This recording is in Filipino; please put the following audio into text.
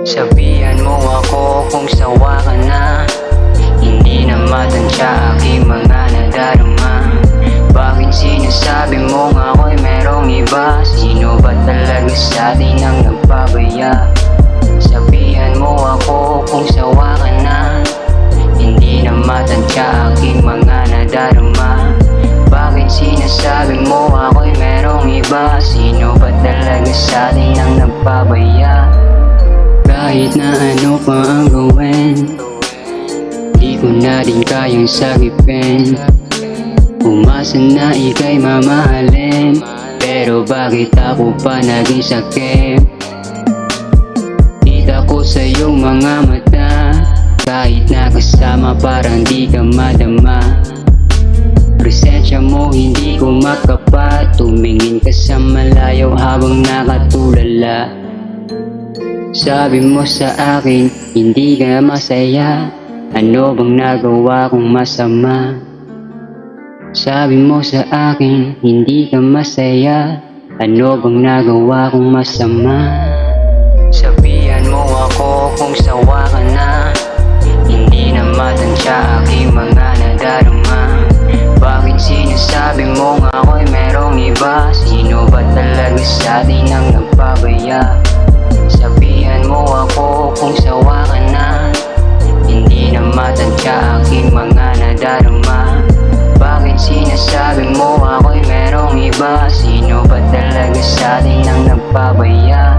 Sabihan mo ako kung sawa ka na, hindi na matansya aking mga nadarama. Bakit sinasabi mong ako'y merong iba? Sino ba talaga sa atin ang nagpabaya? Sabihan mo ako kung sawa ka na, hindi na matansya aking mga nadarama. Bakit sinasabi mo ako'y merong iba? Sino ba talaga sa atin ang nagpabaya? Kahit na ano pa ang gawin, di ko na din kayang sagipin. Umasa na ika'y mamahalin, pero bakit ako pa naging sakit? Kita ko sa iyong mga mata, kahit nakasama parang di ka madama. Presensya mo hindi ko makapat, tumingin ka sa malayo habang nakatulala. Sabi mo sa akin, hindi ka masaya, ano bang nagawa kong masama? Sabi mo sa akin, hindi ka masaya, ano bang nagawa kong masama? Sabihan mo ako kung sawa ka na, hindi na matansya aking mga nadarama. Bakit sinasabi mo ako'y merong iba? Sino ba talaga sa atin ang nagpabaya? Sabihan mo ako kung sawa ka na, hindi na matansya aking mga nadarama. Bakit sinasabi mo ako'y merong iba? Sino ba talaga sa atin ang nagpabaya?